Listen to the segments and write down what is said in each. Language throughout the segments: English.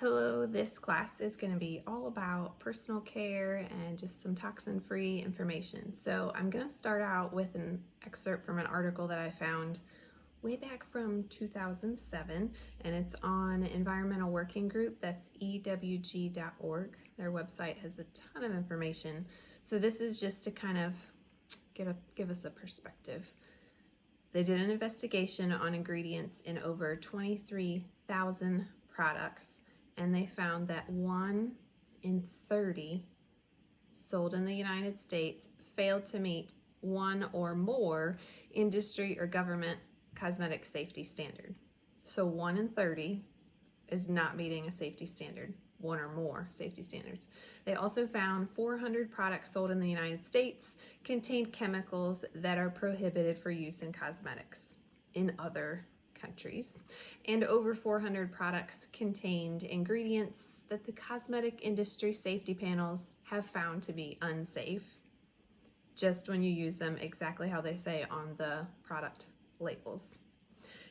Hello, this class is going to be all about personal care and just some toxin-free information. So I'm going to start out with an excerpt from an article that I found way back from 2007, and it's on Environmental Working Group. That's ewg.org. Their website has a ton of information. So this is just to kind of give us a perspective. They did an investigation on ingredients in over 23,000 products, and they found that 1 in 30 sold in the United States failed to meet one or more industry or government cosmetic safety standard. So 1 in 30 is not meeting a safety standard, one or more safety standards. They also found 400 products sold in the United States contained chemicals that are prohibited for use in cosmetics in other countries, and over 400 products contained ingredients that the cosmetic industry safety panels have found to be unsafe, just when you use them exactly how they say on the product labels.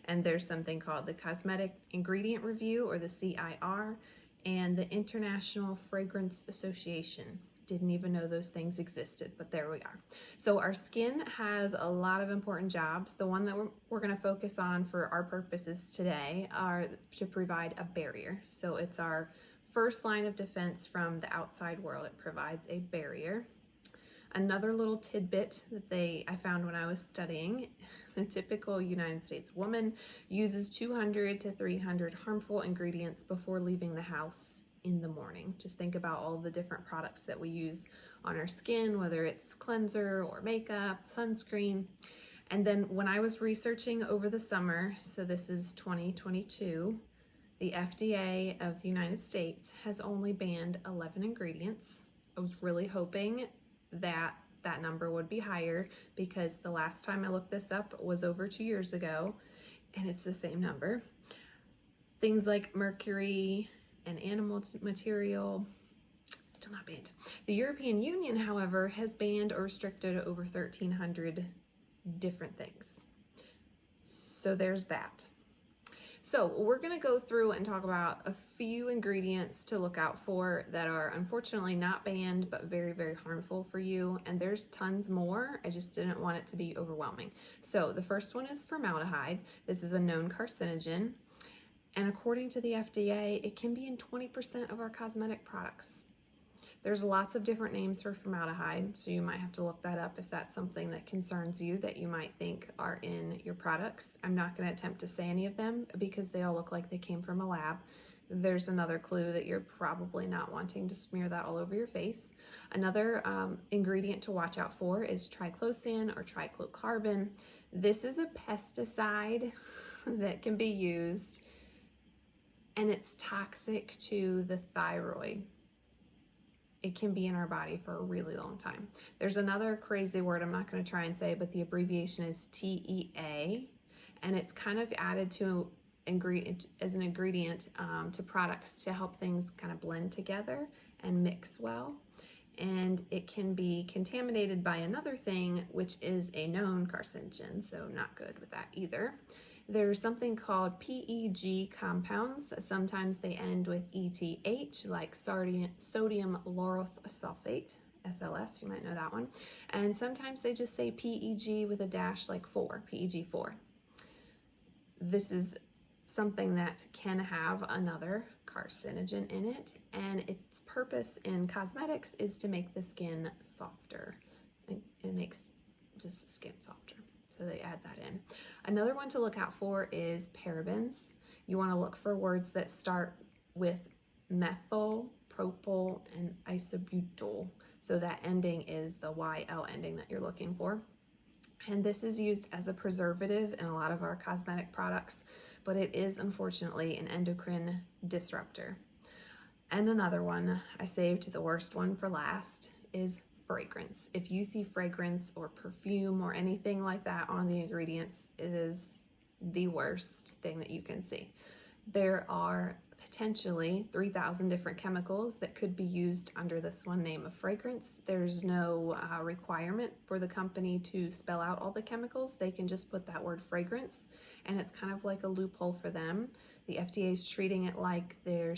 And there's something called the Cosmetic Ingredient Review, or the CIR, and the International Fragrance Association. Didn't even know those things existed, but there we are. So our skin has a lot of important jobs. The one that we're going to focus on for our purposes today are to provide a barrier. So it's our first line of defense from the outside world. It provides a barrier. Another little tidbit that I found when I was studying, the typical United States woman uses 200 to 300 harmful ingredients before leaving the house in the morning. Just think about all the different products that we use on our skin, whether it's cleanser or makeup, sunscreen. And then when I was researching over the summer, so this is 2022, the FDA of the United States has only banned 11 ingredients. I was really hoping that that number would be higher, because the last time I looked this up was over 2 years ago, and it's the same number. Things like mercury and animal material, still not banned. The European Union, however, has banned or restricted over 1,300 different things. So there's that. So we're going to go through and talk about a few ingredients to look out for that are unfortunately not banned, but very, very harmful for you. And there's tons more. I just didn't want it to be overwhelming. So the first one is formaldehyde. This is a known carcinogen. And according to the FDA, it can be in 20% of our cosmetic products. There's lots of different names for formaldehyde, so you might have to look that up if that's something that concerns you, that you might think are in your products. I'm not going to attempt to say any of them because they all look like they came from a lab. There's another clue that you're probably not wanting to smear that all over your face. Another ingredient to watch out for is triclosan or triclocarbon. This is a pesticide that can be used, and it's toxic to the thyroid. It can be in our body for a really long time. There's another crazy word I'm not going to try and say, but the abbreviation is TEA, and it's kind of added to as an ingredient to products to help things kind of blend together and mix well. And it can be contaminated by another thing, which is a known carcinogen, so not good with that either. There's something called PEG compounds. Sometimes they end with ETH, like sodium lauryl sulfate, SLS, you might know that one. And sometimes they just say PEG with a dash, like 4, PEG4. This is something that can have another carcinogen in it, and its purpose in cosmetics is to make the skin softer. It makes just the skin softer. So they add that in. Another one to look out for is parabens. You want to look for words that start with methyl, propyl, and isobutyl. So that ending is the YL ending that you're looking for. And this is used as a preservative in a lot of our cosmetic products, but it is unfortunately an endocrine disruptor. And another one, I saved the worst one for last, is fragrance. If you see fragrance or perfume or anything like that on the ingredients, it is the worst thing that you can see. There are potentially 3,000 different chemicals that could be used under this one name of fragrance. There's no requirement for the company to spell out all the chemicals. They can just put that word fragrance, and it's kind of like a loophole for them The FDA is treating it like their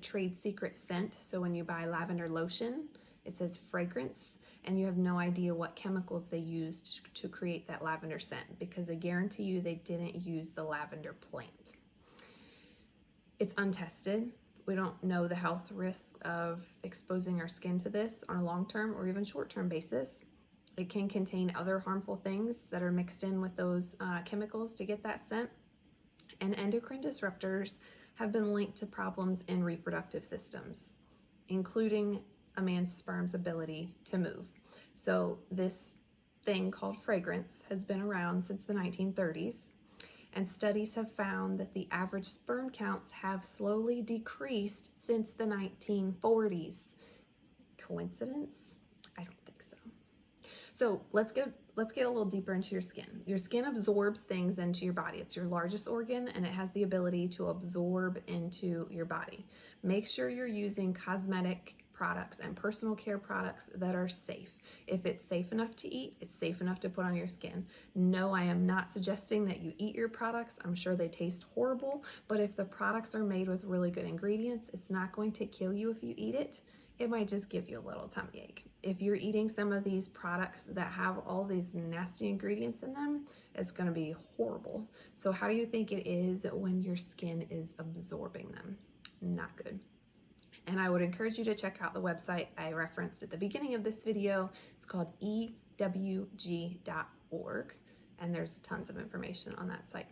trade secret scent. So when you buy lavender lotion, it says fragrance, and you have no idea what chemicals they used to create that lavender scent, because I guarantee you they didn't use the lavender plant. It's untested. We don't know the health risks of exposing our skin to this on a long-term or even short-term basis. It can contain other harmful things that are mixed in with those chemicals to get that scent. And endocrine disruptors have been linked to problems in reproductive systems, including a man's sperm's ability to move. So this thing called fragrance has been around since the 1930s, and studies have found that the average sperm counts have slowly decreased since the 1940s. Coincidence? I don't think so. So let's get a little deeper into your skin. Your skin absorbs things into your body. It's your largest organ, and it has the ability to absorb into your body. Make sure you're using cosmetic products and personal care products that are safe. If it's safe enough to eat, it's safe enough to put on your skin. No, I am not suggesting that you eat your products. I'm sure they taste horrible, but if the products are made with really good ingredients, it's not going to kill you if you eat it. It might just give you a little tummy ache. If you're eating some of these products that have all these nasty ingredients in them, it's going to be horrible. So how do you think it is when your skin is absorbing them? Not good. And I would encourage you to check out the website I referenced at the beginning of this video. It's called ewg.org, and there's tons of information on that site.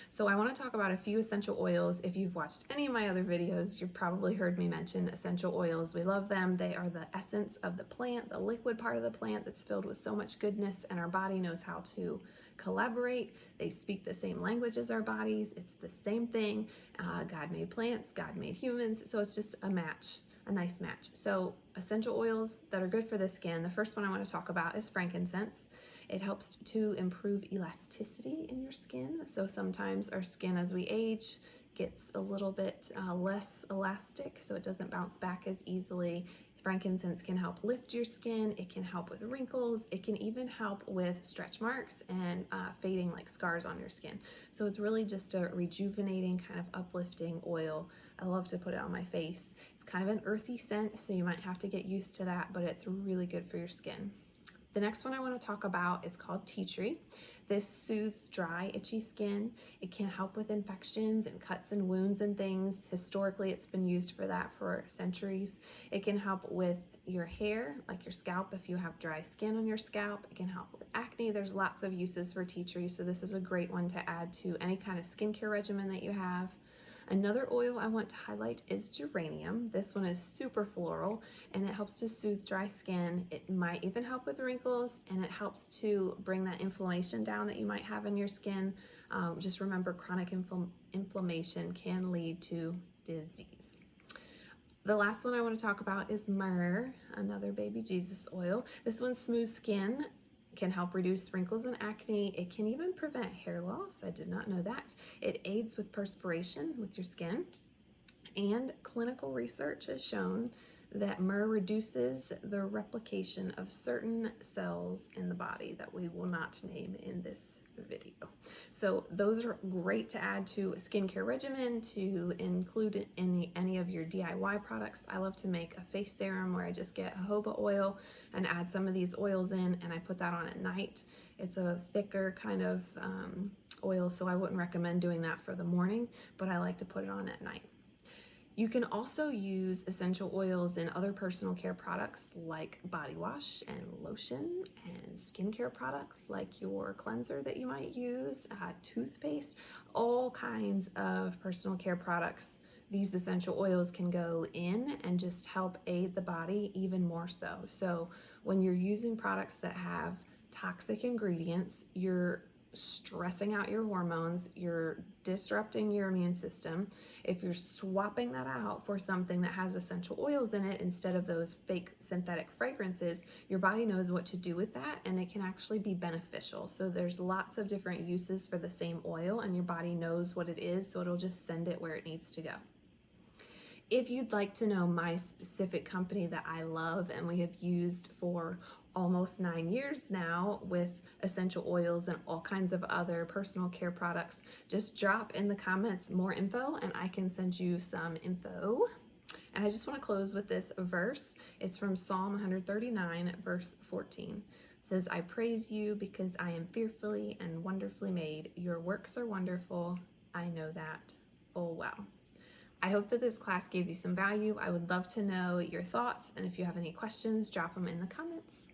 So I want to talk about a few essential oils. If you've watched any of my other videos, you've probably heard me mention essential oils. We love them. They are the essence of the plant, the liquid part of the plant that's filled with so much goodness, and our body knows how to collaborate. They speak the same language as our bodies. It's the same thing. God made plants, God made humans. So it's just a match, a nice match. So essential oils that are good for the skin. The first one I want to talk about is frankincense. It helps to improve elasticity in your skin. So sometimes our skin as we age gets a little bit less elastic, so it doesn't bounce back as easily. Frankincense can help lift your skin. It can help with wrinkles. It can even help with stretch marks and fading, like scars on your skin. So it's really just a rejuvenating, kind of uplifting oil. I love to put it on my face. It's kind of an earthy scent, so you might have to get used to that, but it's really good for your skin. The next one I want to talk about is called tea tree. This soothes dry, itchy skin. It can help with infections and cuts and wounds and things. Historically, it's been used for that for centuries. It can help with your hair, like your scalp, if you have dry skin on your scalp. It can help with acne. There's lots of uses for tea tree, so this is a great one to add to any kind of skincare regimen that you have. Another oil I want to highlight is geranium. This one is super floral, and it helps to soothe dry skin. It might even help with wrinkles, and it helps to bring that inflammation down that you might have in your skin. Just remember, chronic inflammation can lead to disease. The last one I want to talk about is myrrh, another baby Jesus oil. This one smooths skin, can help reduce wrinkles and acne. It can even prevent hair loss. I did not know that. It aids with perspiration with your skin. And clinical research has shown that myrrh reduces the replication of certain cells in the body that we will not name in this video. So those are great to add to a skincare regimen, to include in any of your DIY products. I love to make a face serum where I just get jojoba oil and add some of these oils in, and I put that on at night. It's a thicker kind of oil, so I wouldn't recommend doing that for the morning, but I like to put it on at night. You can also use essential oils in other personal care products like body wash and lotion, and skincare products like your cleanser that you might use, toothpaste, all kinds of personal care products. These essential oils can go in and just help aid the body even more so. So when you're using products that have toxic ingredients, you're stressing out your hormones, you're disrupting your immune system. If you're swapping that out for something that has essential oils in it instead of those fake synthetic fragrances, your body knows what to do with that, and it can actually be beneficial. So there's lots of different uses for the same oil, and your body knows what it is, so it'll just send it where it needs to go. If you'd like to know my specific company that I love and we have used for almost 9 years now with essential oils and all kinds of other personal care products, just drop in the comments more info and I can send you some info. And I just want to close with this verse. It's from Psalm 139, verse 14. It says, I praise you because I am fearfully and wonderfully made. Your works are wonderful. I know that full well. I hope that this class gave you some value. I would love to know your thoughts, and if you have any questions, drop them in the comments.